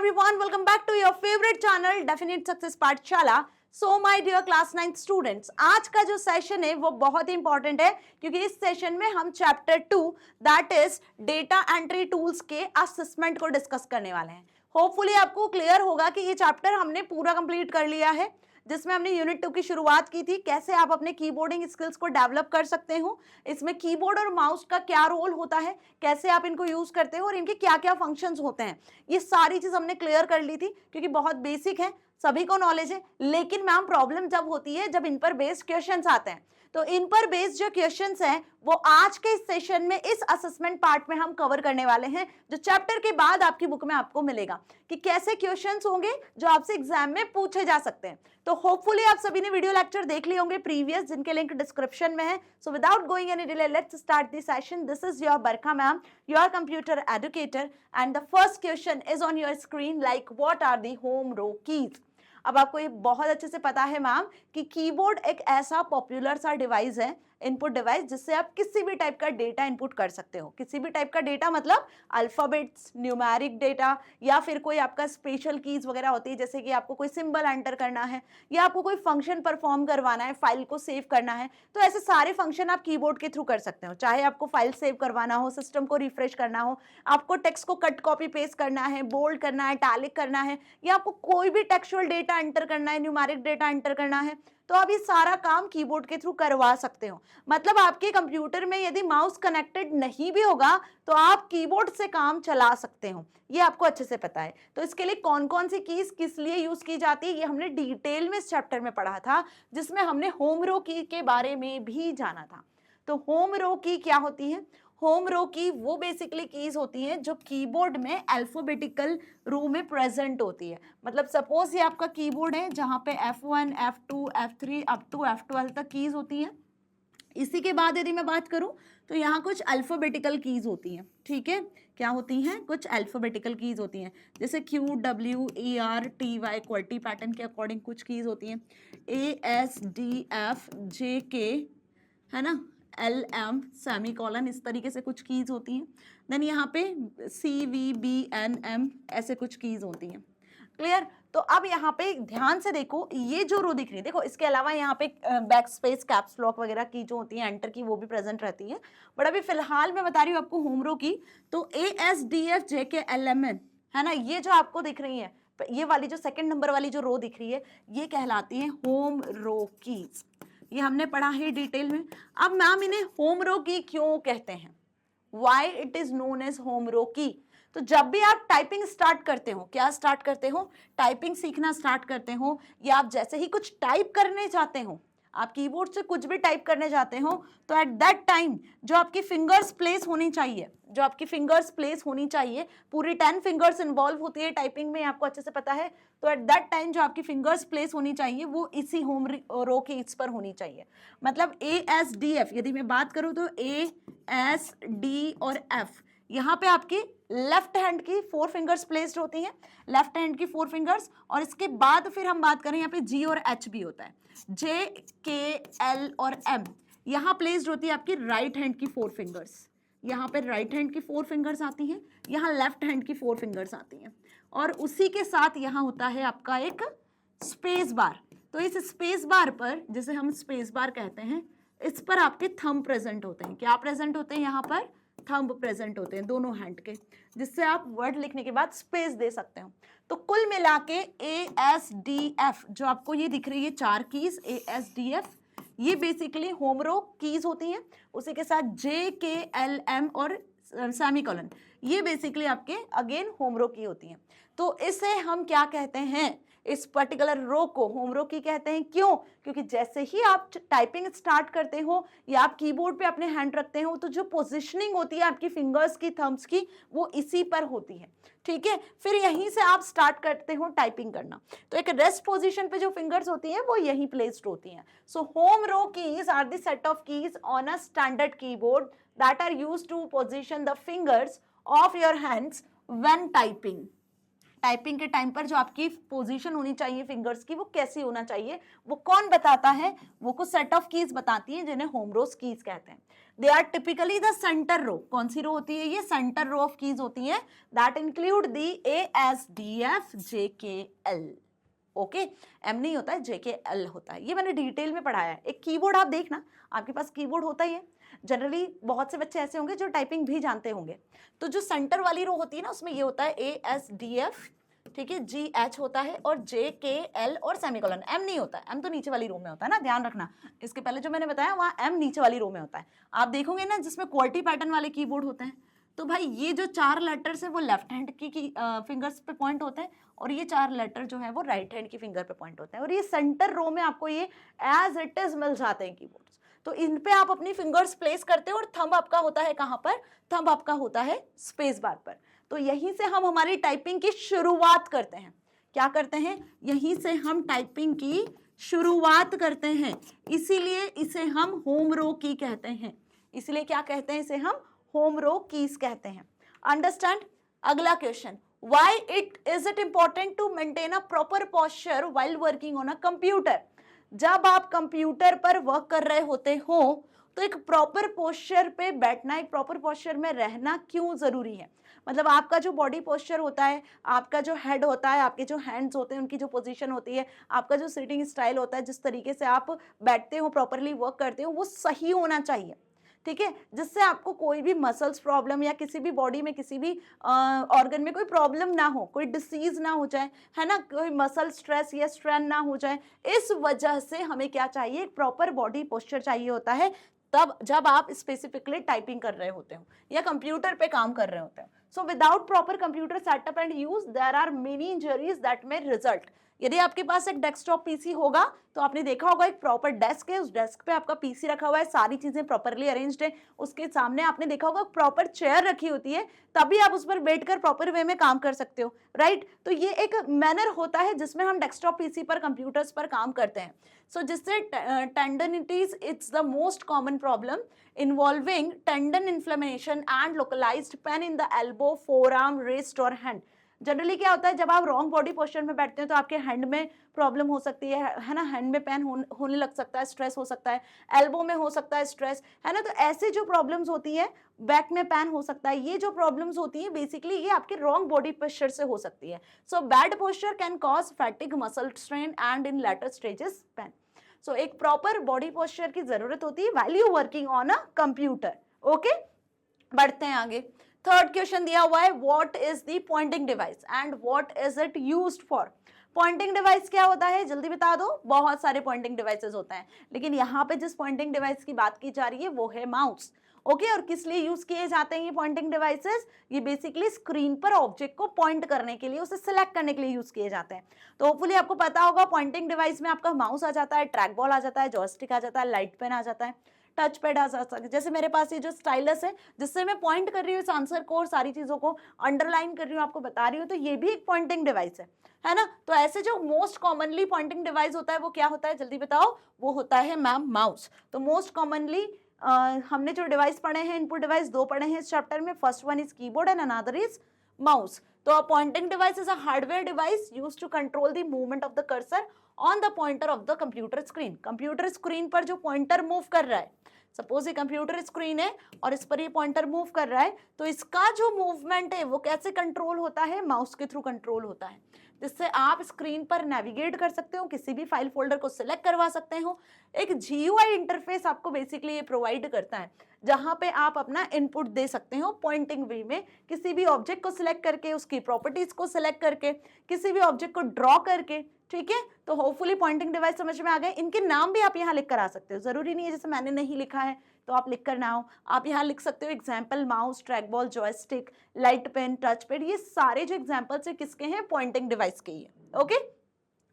everyone, welcome back to your favorite channel Definite Success Pathshala. So my dear class 9 students, आज का जो session है वो बहुत ही इंपॉर्टेंट है क्योंकि इस सेशन में हम chapter 2 that is data entry tools के असेसमेंट को डिस्कस करने वाले हैं। होपफुली आपको क्लियर होगा कि ये चैप्टर हमने पूरा कंप्लीट कर लिया है, जिसमें हमने यूनिट 2 की शुरुआत की थी, कैसे आप अपने कीबोर्डिंग स्किल्स को डेवलप कर सकते हो, इसमें कीबोर्ड और माउस का क्या रोल होता है, कैसे आप इनको यूज करते हो और इनके क्या क्या फंक्शंस होते हैं। ये सारी चीज हमने क्लियर कर ली थी क्योंकि बहुत बेसिक है, सभी को नॉलेज है। लेकिन मैम प्रॉब्लम जब होती है जब इन पर बेस्ड क्वेश्चंस आते हैं, तो इन पर बेस्ड जो क्वेश्चंस हैं वो आज के इस सेशन में इस असेसमेंट पार्ट में हम कवर करने वाले हैं, जो चैप्टर के बाद आपकी बुक में आपको मिलेगा कि कैसे क्वेश्चंस होंगे जो आपसे एग्जाम में पूछे जा सकते हैं। तो होपफुली आप सभी ने वीडियो लेक्चर देख लिए होंगे प्रीवियस, जिनके लिंक डिस्क्रिप्शन में है। So without going any delay, let's start the session. This is your Barkha ma'am, your computer educator, and the first question is on your screen like what are the home row keys. अब आपको ये बहुत अच्छे से पता है ma'am कि keyboard एक ऐसा पॉपुलर सा डिवाइस है, इनपुट डिवाइस, जिससे आप किसी भी टाइप का डेटा इनपुट कर सकते हो। किसी भी टाइप का डेटा मतलब अल्फाबेट्स, न्यूमेरिक डेटा, या फिर कोई आपका स्पेशल कीज वगैरह होती है, जैसे कि आपको कोई सिंबल एंटर करना है या आपको कोई फंक्शन परफॉर्म करवाना है, फाइल को सेव करना है, तो ऐसे सारे फंक्शन आप कीबोर्ड के थ्रू कर सकते हो। चाहे आपको फाइल सेव करवाना हो, सिस्टम को रिफ्रेश करना हो, आपको टेक्स्ट को कट कॉपी पेस्ट करना है, बोल्ड करना है, इटैलिक करना है, या आपको कोई भी टेक्सचुअल डेटा एंटर करना है, न्यूमेरिक डेटा एंटर करना है, तो आप ये सारा काम कीबोर्ड के थ्रू करवा सकते हो। मतलब आपके कंप्यूटर में यदि माउस कनेक्टेड नहीं भी होगा तो आप कीबोर्ड से काम चला सकते हो, ये आपको अच्छे से पता है। तो इसके लिए कौन कौन सी कीज किस लिए यूज की जाती है ये हमने डिटेल में इस चैप्टर में पढ़ा था, जिसमें हमने होम रो की के बारे में भी जाना था। तो होम रो की क्या होती है? होम रो की वो बेसिकली कीज होती है जो कीबोर्ड में अल्फाबेटिकल रो में प्रेजेंट होती है। मतलब सपोज ये आपका कीबोर्ड है जहां पे F1, F2, F3 up to F12 तक कीज होती हैं। इसी के बाद यदि मैं बात करूं तो यहाँ कुछ अल्फाबेटिकल कीज होती हैं। ठीक है, क्या होती हैं? कुछ अल्फाबेटिकल कीज होती हैं, जैसे QWERTY क्वालिटी पैटर्न के अकॉर्डिंग कुछ कीज होती हैं, ASDFJK, है ना, LM सेमीकोलन, इस तरीके से कुछ कीज होती हैं। देन यहाँ पे CVBNM ऐसे कुछ कीज होती हैं। क्लियर? तो अब यहाँ पे ध्यान से देखो, ये जो रो दिख रही है, देखो इसके अलावा यहाँ पे बैक स्पेस, कैप्स लॉक वगैरह की जो होती है, एंटर की, वो भी प्रेजेंट रहती है। बट अभी फिलहाल मैं बता रही हूँ आपको होम रो की। तो ASDFJKLMN, है ना, ये जो आपको दिख रही है, ये वाली जो सेकंड नंबर वाली जो रो दिख रही है, ये कहलाती है होम रो कीज। ये हमने पढ़ा है डिटेल में। अब मैम इन्हें होम रो की क्यों कहते हैं? Why it is known as home row की? तो जब भी आप टाइपिंग स्टार्ट करते हो, क्या स्टार्ट करते हो? टाइपिंग सीखना स्टार्ट करते हो, या आप जैसे ही कुछ टाइप करने जाते हो, आप कीबोर्ड से कुछ भी टाइप करने जाते हो, तो एट दैट टाइम जो आपकी फिंगर्स प्लेस होनी चाहिए, पूरी 10 फिंगर्स इन्वॉल्व होती है टाइपिंग में, आपको अच्छे से पता है। तो एट दैट टाइम जो आपकी फिंगर्स प्लेस होनी चाहिए वो इसी होम रो के इस पर होनी चाहिए। मतलब ASDF यदि मैं बात करूं तो ASD और F, यहाँ पे आपकी लेफ्ट हैंड की 4 फिंगर्स प्लेस्ड होती हैं, लेफ्ट हैंड की 4 फिंगर्स, और इसके बाद फिर हम बात करें यहाँ पे G और H भी होता है, J, K, L और M यहाँ प्लेस्ड होती है आपकी राइट हैंड की 4 फिंगर्स। यहाँ पे राइट हैंड की 4 फिंगर्स आती हैं, यहाँ लेफ्ट हैंड की 4 फिंगर्स आती हैं, और उसी के साथ यहाँ होता है आपका एक स्पेस बार। तो इस स्पेस बार पर, जिसे हम स्पेस बार कहते हैं, इस पर आपके थंब प्रेजेंट होते हैं। क्या प्रेजेंट होते हैं? यहाँ पर थंब प्रेजेंट होते हैं दोनों हैंड के, जिससे आप वर्ड लिखने के बाद स्पेस दे सकते हो। तो कुल मिला के ASDF जो आपको ये दिख रही है 4 कीज, ASDF, ये बेसिकली होम रो कीज होती हैं। उसी के साथ JKLM और सेमीकोलन, ये बेसिकली आपके अगेन होम रो की होती हैं। तो इसे हम क्या कहते हैं? इस पर्टिकुलर रो को होम रो की कहते हैं। क्यों? क्योंकि जैसे ही आप टाइपिंग स्टार्ट करते हो या आप कीबोर्ड पे अपने हैंड रखते हो, तो जो पोजीशनिंग होती है आपकी फिंगर्स की, थंब्स की, वो इसी पर होती है। ठीक है, फिर यहीं से आप स्टार्ट करते हो टाइपिंग करना। तो एक रेस्ट पोजीशन पे जो फिंगर्स होती हैं वो यहीं प्लेस्ड होती हैं। So home row keys are the set of keys on a standard keyboard that are used to position the fingers of your hands when typing. Typing के टाइम पर जो आपकी पोजीशन होनी चाहिए फिंगर्स की वो कैसी होना चाहिए, वो कौन बताता है, वो कुछ सेट ऑफ कीज बताती हैं जिन्हें होम रोज कीज कहते हैं। They are typically the centre row. कौन सी रो होती है ये? सेंटर रो ऑफ कीज होती है that include the ASDF JKL। Okay, M नहीं होता है, JKL होता है। ये मैंने डिटेल में पढ़ाया है। एक कीबोर्ड आप देखना, आपके पास कीबोर्ड होता ही है। जनरली बहुत से बच्चे ऐसे होंगे जो टाइपिंग भी जानते होंगे। तो जो सेंटर वाली रो होती है ना, उसमें ये होता है ASDF, ठीक है, GH होता है और JKL और सेमीकोलन। एम नहीं होता है, एम तो नीचे वाली रो में होता है ना, ध्यान रखना। इसके पहले जो मैंने बताया वहाँ एम नीचे वाली रो में होता है। आप देखोगे ना जिसमें क्वार्टी पैटर्न वाले कीबोर्ड होते हैं, तो भाई ये जो 4 लेटर्स है वो लेफ्ट हैंड की फिंगर्स पे पॉइंट होते हैं और ये 4 लेटर जो है वो राइट हैंड की फिंगर पे पॉइंट होते हैं। और ये सेंटर रो में आपको ये एज इट इज मिल जाते हैं कीबोर्ड्स। तो इन पे आप अपनी फिंगर्स प्लेस करते हो और थंब आपका होता है कहाँ पर? थंब आपका होता है स्पेस बार पर। तो यहीं से हम हमारी टाइपिंग की शुरुआत करते हैं। क्या करते हैं? यहीं से हम टाइपिंग की शुरुआत करते हैं, इसीलिए इसे हम होम रो की कहते हैं। इसलिए क्या कहते हैं? इसे हम होम रो कीज कहते हैं। अंडरस्टैंड? अगला question, why is it important to maintain a proper posture while working on a computer? जब आप कंप्यूटर पर वर्क कर रहे होते हो तो एक प्रॉपर पोस्चर पे बैठना, एक प्रॉपर पोस्चर में रहना क्यों जरूरी है? मतलब आपका जो बॉडी पोस्चर होता है, आपका जो हेड होता है, आपके जो हैंड्स होते हैं उनकी जो पोजीशन होती है, आपका जो सिटिंग स्टाइल होता है, जिस तरीके से आप बैठते हो, प्रॉपरली वर्क करते हो, वो सही होना चाहिए, ठीक है, जिससे आपको कोई भी मसल्स प्रॉब्लम या किसी भी बॉडी में किसी भी ऑर्गन में कोई प्रॉब्लम ना हो, कोई डिसीज ना हो जाए, है ना, कोई मसल स्ट्रेस या स्ट्रेन ना हो जाए। इस वजह से हमें क्या चाहिए? एक प्रॉपर बॉडी पोस्चर चाहिए होता है तब जब आप स्पेसिफिकली टाइपिंग कर रहे होते हो या कंप्यूटर पे काम कर रहे होते हो। So without proper computer setup and use there are many injuries that may result. यदि आपके पास एक डेस्कटॉप पीसी होगा तो आपने देखा होगा एक प्रॉपर डेस्क है, उस डेस्क पे आपका पीसी रखा हुआ है, सारी चीजें प्रॉपरली अरेंज्ड है, उसके सामने आपने देखा होगा प्रॉपर चेयर रखी होती है, तभी आप उस पर बैठकर प्रॉपर वे में काम कर सकते हो, राइट? तो ये एक मैनर होता है जिसमें हम डेस्कटॉप पीसी पर, कंप्यूटर्स पर काम करते हैं। सो जिससे tendinitis, it's the most common problem involving tendon inflammation and localised pain in the elbow, forearm, wrist और हैंड। जनरली क्या होता है, जब आप रॉन्ग बॉडी पोस्चर में बैठते हैं तो आपके हैंड में प्रॉब्लम हो सकती है ना, हैंड में पेन होने लग सकता है, स्ट्रेस हो सकता है, एल्बो में हो सकता है स्ट्रेस, है ना। तो ऐसे जो प्रॉब्लम्स होती है, बैक में पेन हो सकता है, ये जो प्रॉब्लम्स होती है बेसिकली ये आपके रॉन्ग बॉडी पोस्चर से हो सकती है। So bad posture can cause fatigue, muscle strain and in later stages pain. So एक प्रॉपर बॉडी पोस्चर की जरूरत होती है while you working on a computer. Okay, बढ़ते हैं आगे। थर्ड क्वेश्चन दिया हुआ है, what is the pointing device and what is it used for? Pointing device क्या होता है, जल्दी बता दो। बहुत सारे पॉइंटिंग डिवाइसेस होते हैं, लेकिन यहाँ पे जिस पॉइंटिंग डिवाइस की बात की जा रही है वो है माउस। ओके, और किस लिए यूज किए जाते हैं ये पॉइंटिंग डिवाइसेस? ये बेसिकली स्क्रीन पर ऑब्जेक्ट को पॉइंट करने के लिए, उसे सिलेक्ट करने के लिए यूज किए जाते हैं। तो होपफुली आपको पता होगा पॉइंटिंग डिवाइस में आपका माउस आ जाता है, ट्रैक बॉल आ जाता है, जॉयस्टिक आ जाता है, लाइट पेन आ जाता है, टच पैड आ जाता है। जैसे मेरे पास ये जो स्टाइलस है जिससे मैं पॉइंट कर रही हूँ इस आंसर को और सारी चीजों को अंडरलाइन कर रही हूँ, आपको बता रही हूँ, तो ये भी एक पॉइंटिंग डिवाइस है ना। तो ऐसे जो मोस्ट कॉमनली पॉइंटिंग डिवाइस होता है वो क्या होता है, जल्दी बताओ? वो होता है मैम माउस। तो मोस्ट कॉमनली हमने जो डिवाइस पढ़े हैं, इनपुट डिवाइस 2 पढ़े हैं इस चैप्टर में। First one is keyboard and another is mouse. तो a pointing device is a hardware device used to control the movement of the cursor on the pointer of the computer screen। Computer screen पर जो pointer move कर रहा है, suppose ये computer screen है और इस पर ये पॉइंटर मूव कर रहा है, तो इसका जो मूवमेंट है वो कैसे कंट्रोल होता है? माउस के थ्रू कंट्रोल होता है, जिससे आप स्क्रीन पर नेविगेट कर सकते हो, किसी भी फाइल फोल्डर को सिलेक्ट करवा सकते हो। एक GUI इंटरफेस आपको बेसिकली ये प्रोवाइड करता है, जहां पे आप अपना इनपुट दे सकते हो पॉइंटिंग वे में, किसी भी ऑब्जेक्ट को सिलेक्ट करके, उसकी प्रॉपर्टीज को सिलेक्ट करके, किसी भी ऑब्जेक्ट को ड्रॉ करके, ठीक है। तो होपफुली पॉइंटिंग डिवाइस समझ में आ गए। इनके नाम भी आप यहाँ लिख कर आ सकते हो, जरूरी नहीं है जैसे मैंने नहीं लिखा है तो आप लिख कर ना हो, आप यहाँ लिख सकते हो example mouse, track ball, joystick, light pen, touch pad. ये सारे जो एग्जाम्पल्स है किसके हैं? पॉइंटिंग डिवाइस के ही है। Okay,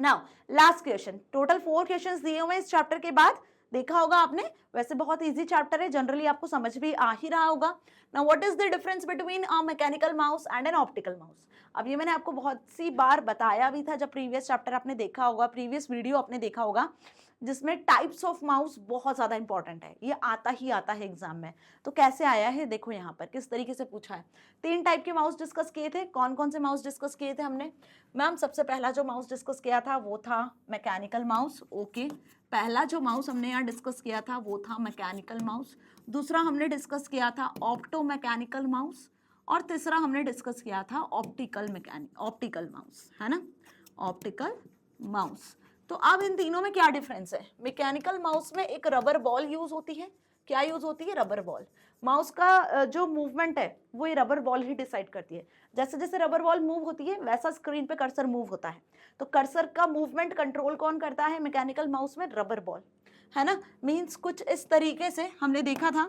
now last question. Total 4 questions दिए हुए इस चैप्टर के बाद, देखा होगा आपने, वैसे बहुत इजी चैप्टर है, जनरली आपको समझ भी आ ही रहा होगा। Now what is the difference between a mechanical mouse and an optical mouse? अब ये मैंने आपको बहुत सी बार बताया भी था, जब प्रीवियस चैप्टर आपने देखा होगा, प्रीवियस वीडियो आपने देखा होगा। जिसमें टाइप्स ऑफ माउस बहुत ज़्यादा इंपॉर्टेंट है, ये आता ही आता है एग्जाम में। तो कैसे आया है देखो यहाँ पर किस तरीके से पूछा है। 3 टाइप के माउस डिस्कस किए थे। कौन कौन से माउस डिस्कस किए थे हमने? मैम सबसे पहला जो माउस डिस्कस किया था वो था मैकेनिकल माउस। ओके, पहला जो माउस हमने यहाँ डिस्कस किया था वो था मैकेनिकल माउस। दूसरा हमने डिस्कस किया था ऑप्टो मैकेनिकल माउस। और तीसरा हमने डिस्कस किया था ऑप्टिकल माउस, है ना, ऑप्टिकल माउस। तो अब इन तीनों में क्या डिफरेंस है? मैकेनिकल माउस में एक रबर बॉल यूज होती है। क्या यूज होती है? Rubber ball. माउस का जो मूवमेंट है वो ये रबर बॉल ही डिसाइड करती है। जैसे जैसे रबर बॉल मूव होती है वैसा स्क्रीन पे कर्सर मूव होता है। तो कर्सर का मूवमेंट कंट्रोल कौन करता है मैकेनिकल माउस में? रबर बॉल, है ना। मीन्स कुछ इस तरीके से हमने देखा था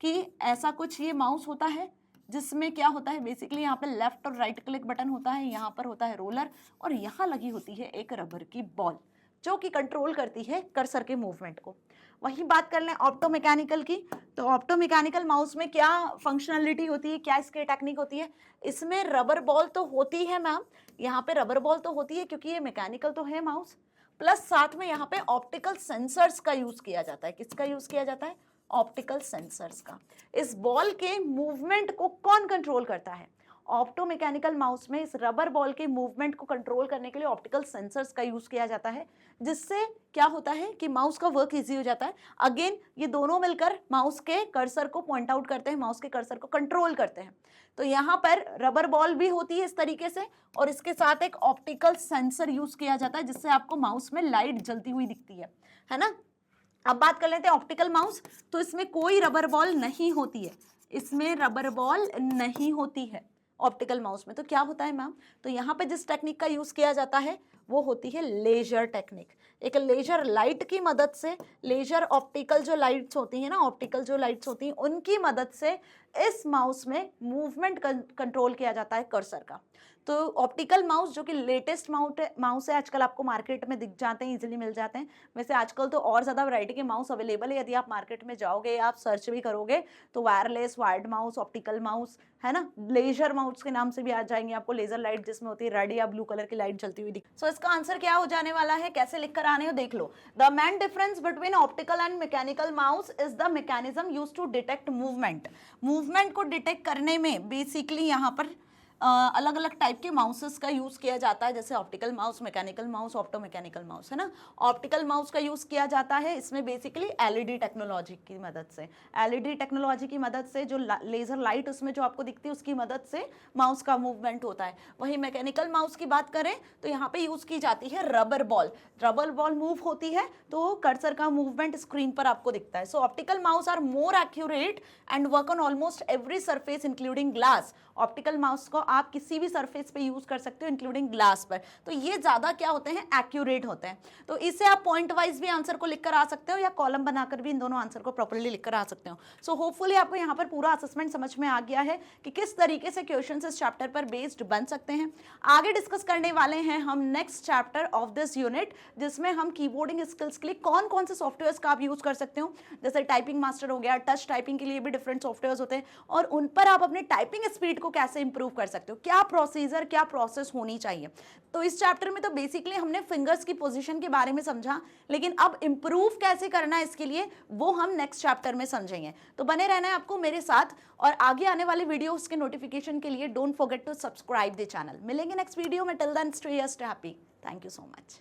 कि ऐसा कुछ ये माउस होता है जिसमें क्या होता है बेसिकली यहाँ पे लेफ्ट और राइट क्लिक बटन होता है, यहाँ पर होता है रोलर और यहाँ लगी होती है एक रबर की बॉल जो कि कंट्रोल करती है कर्सर के मूवमेंट को। वहीं बात कर लें ऑप्टो मैकेनिकल की, तो ऑप्टो मैकेनिकल माउस में क्या फंक्शनलिटी होती है, क्या इसकी टेक्निक होती है? इसमें रबर बॉल तो होती है मैम, यहाँ पे रबर बॉल तो होती है क्योंकि ये मैकेनिकल तो है माउस, प्लस साथ में यहाँ पे ऑप्टिकल सेंसर्स का यूज किया जाता है। किसका यूज किया जाता है? ऑप्टिकल सेंसर्स का। इस बॉल के मूवमेंट को कौन कंट्रोल करता है? ऑप्टो मैकेनिकल माउस में इस रबर बॉल के मूवमेंट को कंट्रोल करने के लिए ऑप्टिकल सेंसर्स का यूज किया जाता है, जिससे क्या होता है कि माउस का वर्क इजी हो जाता है। अगेन ये दोनों मिलकर माउस के कर्सर को पॉइंट आउट करते हैं, माउस के कर्सर को कंट्रोल करते हैं। तो यहाँ पर रबर बॉल भी होती है इस तरीके से और इसके साथ एक ऑप्टिकल सेंसर यूज किया जाता है जिससे आपको माउस में लाइट जलती हुई दिखती है ना। अब बात कर लेते हैं ऑप्टिकल माउस। तो इसमें कोई रबर बॉल नहीं होती है, इसमें रबर बॉल नहीं होती है ऑप्टिकल माउस में। तो क्या होता है मैम? तो यहाँ पे जिस टेक्निक का यूज किया जाता है वो होती है लेजर टेक्निक। एक लेजर लाइट की मदद से, लेजर ऑप्टिकल जो लाइट्स होती हैं ना, ऑप्टिकल जो लाइट्स होती हैं उनकी मदद से इस माउस में मूवमेंट कंट्रोल किया जाता है कर्सर का। तो ऑप्टिकल माउस जो कि लेटेस्ट माउस है, आजकल आपको मार्केट में दिख जाते हैं, इजीली मिल जाते हैं। वैसे आजकल तो और ज़्यादा वैरायटी के माउस अवेलेबल है, यदि आप मार्केट में जाओगे आप सर्च भी करोगे तो wireless, wired mouse, optical mouse, है ना, लेजर माउस के नाम से भी आ जाएंगे आपको। लेजर लाइट जिसमें होती है रेड या ब्लू कलर की लाइट जलती हुई दिख। सो इसका आंसर क्या हो जाने वाला है, कैसे लिख कर आने हो देख लो। The main difference between optical and mechanical mouse is the mechanism used to detect movement. Movement को डिटेक्ट करने में बेसिकली यहाँ पर अलग अलग टाइप के माउसेस का यूज किया जाता है, जैसे optical mouse, mechanical mouse, opto mechanical mouse, है ना। ऑप्टिकल माउस का यूज किया जाता है इसमें बेसिकली एलईडी टेक्नोलॉजी की मदद से, एलईडी टेक्नोलॉजी की मदद से जो लेजर लाइट उसमें जो आपको दिखती है उसकी मदद से माउस का मूवमेंट होता है। वहीं मैकेनिकल माउस की बात करें तो यहाँ पे यूज की जाती है rubber ball. Rubber ball move होती है तो कर्सर का मूवमेंट स्क्रीन पर आपको दिखता है। So optical mouse are more accurate and work on almost every surface including glass. Optical mouse को आप किसी भी सरफेस पे यूज कर सकते हो इंक्लूडिंग ग्लास पर। तो ये ज्यादा क्या होते हैं, एक्यूरेट होते हैं। तो इसे आप पॉइंट वाइज भी आंसर को लिखकर आ सकते हो या कॉलम बनाकर भी इन दोनों आंसर को प्रॉपर्ली लिखकर आ सकते हो। सो होपफुली आपको यहाँ पर पूरा असेसमेंट समझ में आ गया है कि किस तरीके से क्वेश्चंस इस चैप्टर पर बेस्ड बन सकते हैं। आगे डिस्कस करने वाले हैं हम next chapter of this unit, जिसमें हम कीबोर्डिंग स्किल्स के लिए कौन कौन से सॉफ्टवेयर्स का आप यूज कर सकते हो, जैसे टाइपिंग मास्टर हो गया, टच टाइपिंग के लिए भी डिफरेंट सॉफ्टवेयर्स होते हैं और उन पर आप अपने टाइपिंग स्पीड को कैसे इंप्रूव कर सकते हो, क्या प्रोसीजर, क्या प्रोसेस होनी चाहिए। तो इस चैप्टर में तो बेसिकली हमने फिंगर्स की पोजीशन के बारे में समझा, लेकिन अब इंप्रूव कैसे करना है इसके लिए वो हम नेक्स्ट चैप्टर में समझेंगे। तो बने रहना है आपको मेरे साथ और आगे आने वाले वीडियोस के नोटिफिकेशन के लिए don't forget to subscribe the channel. मिलेंगे नेक्स्ट वीडियो में, till then stay happy. Thank you so much.